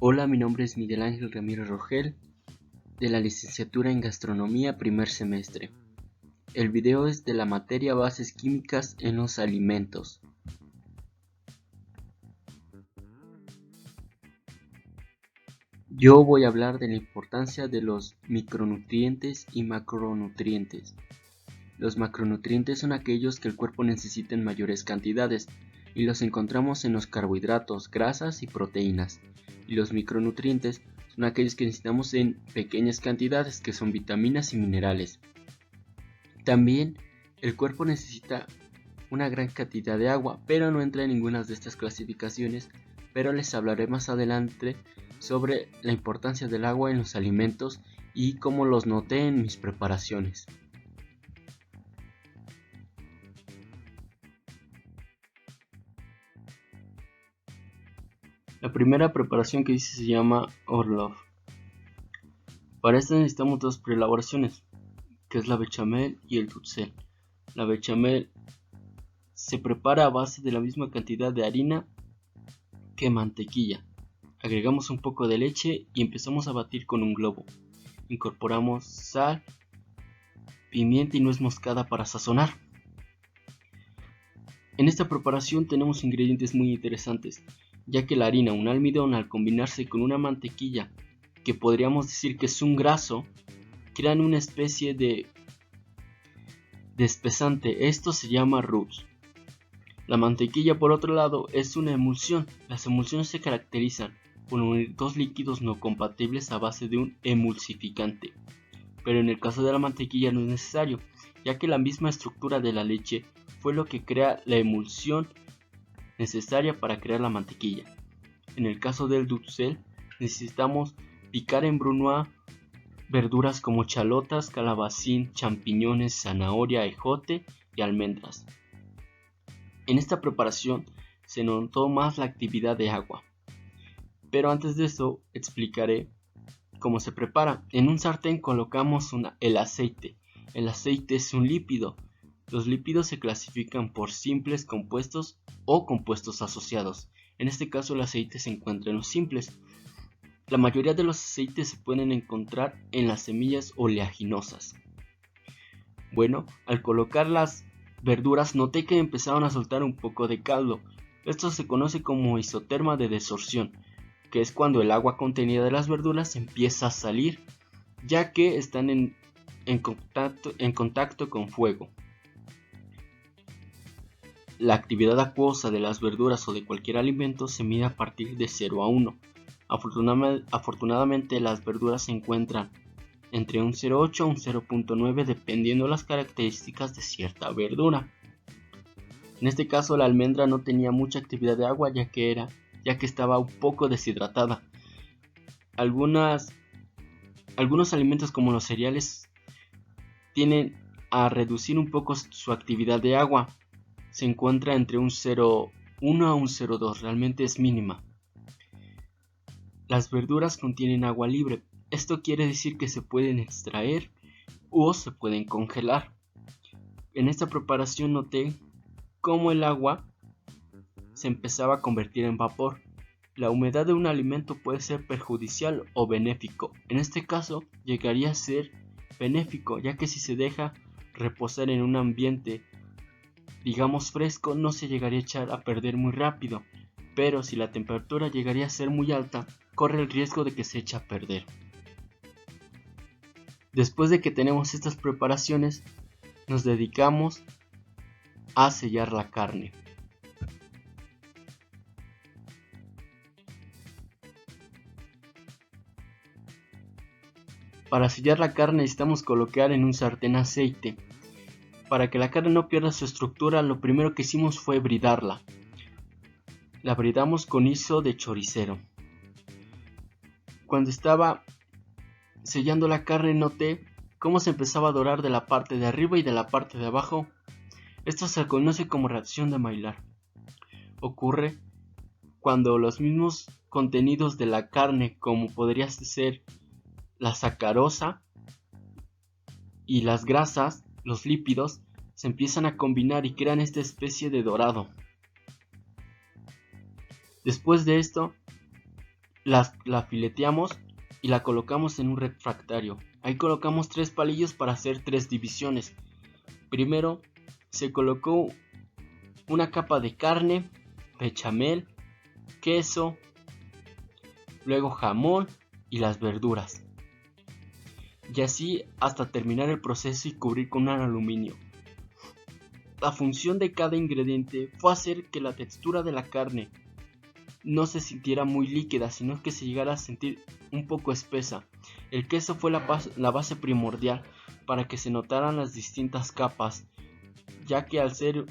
Hola, mi nombre es Miguel Ángel Ramírez Rogel, de la licenciatura en Gastronomía primer semestre. El video es de la materia Bases Químicas en los Alimentos. Yo voy a hablar de la importancia de los micronutrientes y macronutrientes. Los macronutrientes son aquellos que el cuerpo necesita en mayores cantidades y los encontramos en los carbohidratos, grasas y proteínas. Y los micronutrientes son aquellos que necesitamos en pequeñas cantidades, que son vitaminas y minerales. También el cuerpo necesita una gran cantidad de agua, pero no entra en ninguna de estas clasificaciones, pero les hablaré más adelante sobre la importancia del agua en los alimentos y cómo los noté en mis preparaciones. La primera preparación que hice se llama Orlov. Para esta necesitamos dos preelaboraciones, que es la bechamel y el duxelles. La bechamel se prepara a base de la misma cantidad de harina que mantequilla. Agregamos un poco de leche y empezamos a batir con un globo. Incorporamos sal, pimienta y nuez moscada para sazonar. En esta preparación tenemos ingredientes muy interesantes, ya que la harina, un almidón, al combinarse con una mantequilla, que podríamos decir que es un graso, crean una especie de espesante. Esto se llama roux. La mantequilla, por otro lado, es una emulsión. Las emulsiones se caracterizan por unir dos líquidos no compatibles a base de un emulsificante, pero en el caso de la mantequilla no es necesario, ya que la misma estructura de la leche fue lo que crea la emulsión necesaria para crear la mantequilla. En el caso del duxelles necesitamos picar en brunoise verduras como chalotas, calabacín, champiñones, zanahoria, ejote y almendras. En esta preparación se notó más la actividad de agua, pero antes de eso explicaré cómo se prepara. En un sartén colocamos el aceite. El aceite es un lípido. Los lípidos se clasifican por simples, compuestos o compuestos asociados. En este caso el aceite se encuentra en los simples. La mayoría de los aceites se pueden encontrar en las semillas oleaginosas. Bueno, al colocar las verduras noté que empezaron a soltar un poco de caldo. Esto se conoce como isoterma de desorción, que es cuando el agua contenida de las verduras empieza a salir, ya que están en contacto con fuego. La actividad acuosa de las verduras o de cualquier alimento se mide a partir de 0 a 1. Afortunadamente las verduras se encuentran entre un 0,8 a un 0,9 dependiendo las características de cierta verdura. En este caso la almendra no tenía mucha actividad de agua ya que estaba un poco deshidratada. Algunos alimentos como los cereales tienden a reducir un poco su actividad de agua. Se encuentra entre un 0,1 a un 0,2, realmente es mínima. Las verduras contienen agua libre. Esto quiere decir que se pueden extraer o se pueden congelar. En esta preparación noté cómo el agua se empezaba a convertir en vapor. La humedad de un alimento puede ser perjudicial o benéfico. En este caso llegaría a ser benéfico, ya que si se deja reposar en un ambiente, digamos fresco, no se llegaría a echar a perder muy rápido, pero si la temperatura llegaría a ser muy alta, corre el riesgo de que se eche a perder. Después de que tenemos estas preparaciones, nos dedicamos a sellar la carne. Para sellar la carne necesitamos colocar en un sartén aceite. Para que la carne no pierda su estructura, lo primero que hicimos fue bridarla. La bridamos con hizo de choricero. Cuando estaba sellando la carne noté cómo se empezaba a dorar de la parte de arriba y de la parte de abajo. Esto se conoce como reacción de Maillard. Ocurre cuando los mismos contenidos de la carne, como podría ser la sacarosa y las grasas, los lípidos, se empiezan a combinar y crean esta especie de dorado. Después de esto, la fileteamos y la colocamos en un refractario. Ahí colocamos 3 palillos para hacer 3 divisiones. Primero se colocó una capa de carne, bechamel, queso, luego jamón y las verduras. Y así hasta terminar el proceso y cubrir con un aluminio. La función de cada ingrediente fue hacer que la textura de la carne no se sintiera muy líquida, sino que se llegara a sentir un poco espesa. El queso fue la base primordial para que se notaran las distintas capas, ya que hacer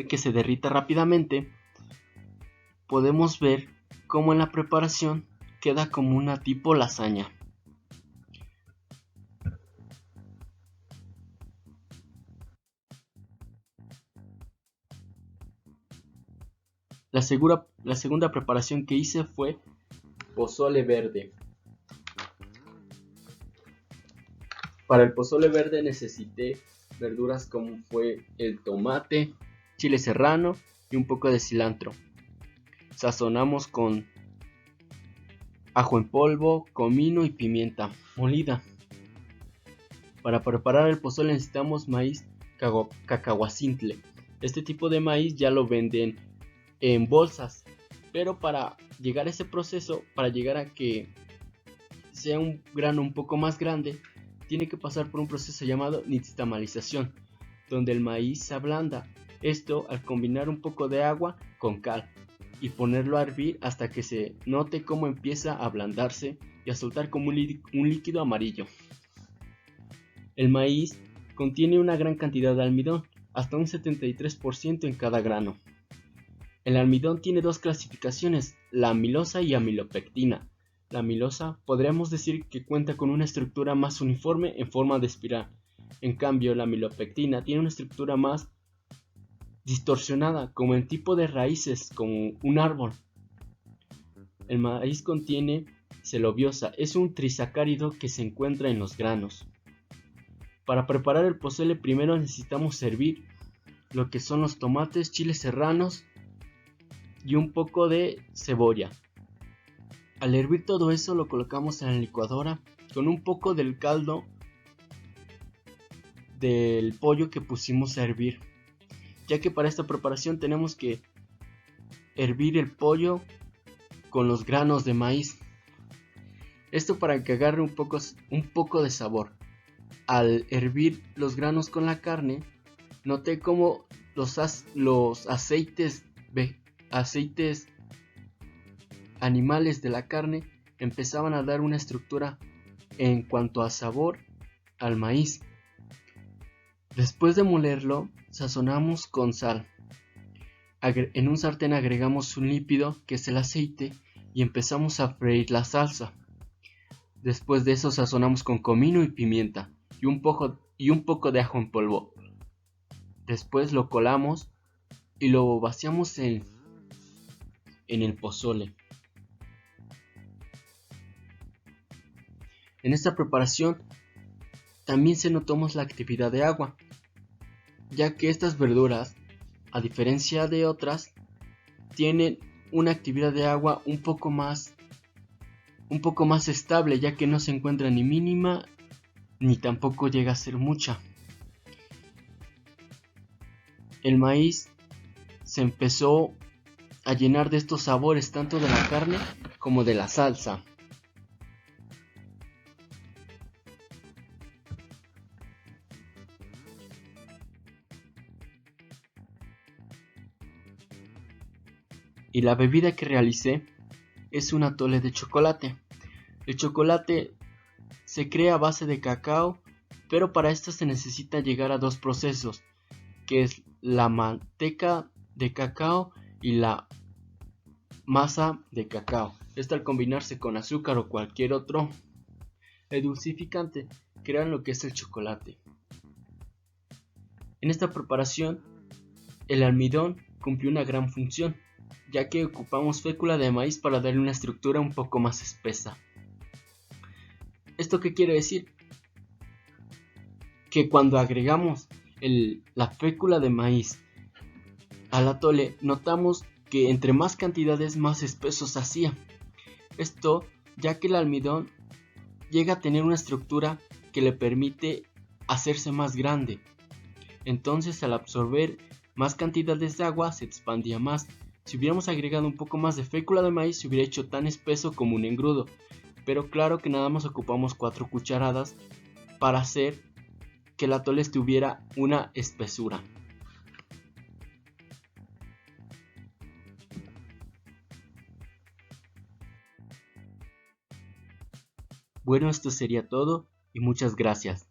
que se derrita rápidamente, podemos ver cómo en la preparación queda como una tipo lasaña. La segunda preparación que hice fue pozole verde. Para el pozole verde necesité verduras como fue el tomate, chile serrano y un poco de cilantro. Sazonamos con ajo en polvo, comino y pimienta molida. Para preparar el pozole necesitamos maíz cacahuacintle. Este tipo de maíz ya lo venden en bolsas, pero para llegar a ese proceso, para llegar a que sea un grano un poco más grande, tiene que pasar por un proceso llamado nixtamalización, donde el maíz se ablanda. Esto al combinar un poco de agua con cal y ponerlo a hervir hasta que se note cómo empieza a ablandarse y a soltar como un líquido amarillo. El maíz contiene una gran cantidad de almidón, hasta un 73% en cada grano. El almidón tiene 2 clasificaciones, la amilosa y amilopectina. La amilosa podríamos decir que cuenta con una estructura más uniforme en forma de espiral. En cambio, la amilopectina tiene una estructura más distorsionada, como en tipo de raíces, como un árbol. El maíz contiene celobiosa, es un trisacárido que se encuentra en los granos. Para preparar el pozole primero necesitamos hervir lo que son los tomates, chiles serranos y un poco de cebolla. Al hervir todo eso lo colocamos en la licuadora con un poco del caldo del pollo que pusimos a hervir, ya que para esta preparación tenemos que hervir el pollo con los granos de maíz. Esto para que agarre un poco de sabor. Al hervir los granos con la carne, noté como los aceites animales de la carne empezaban a dar una estructura en cuanto a sabor al maíz. Después de molerlo, sazonamos con sal. En un sartén agregamos un líquido que es el aceite y empezamos a freír la salsa. Después de eso sazonamos con comino y pimienta y un poco de ajo en polvo. Después lo colamos y lo vaciamos en el pozole. En esta preparación también se notamos la actividad de agua, ya que estas verduras, a diferencia de otras, tienen una actividad de agua un poco más estable, ya que no se encuentra ni mínima ni tampoco llega a ser mucha. El maíz se empezó a llenar de estos sabores tanto de la carne como de la salsa. Y la bebida que realicé es un atole de chocolate. El chocolate se crea a base de cacao, pero para esto se necesita llegar a 2 procesos, que es la manteca de cacao y la masa de cacao. Esto al combinarse con azúcar o cualquier otro edulcificante, crean lo que es el chocolate. En esta preparación, el almidón cumplió una gran función, ya que ocupamos fécula de maíz para darle una estructura un poco más espesa. ¿Esto qué quiere decir? Que cuando agregamos la fécula de maíz al atole, notamos que entre más cantidades más espeso se hacía. Esto ya que el almidón llega a tener una estructura que le permite hacerse más grande. Entonces al absorber más cantidades de agua se expandía más. Si hubiéramos agregado un poco más de fécula de maíz se hubiera hecho tan espeso como un engrudo. Pero claro que nada más ocupamos 4 cucharadas para hacer que el atole tuviera una espesura. Bueno, esto sería todo y muchas gracias.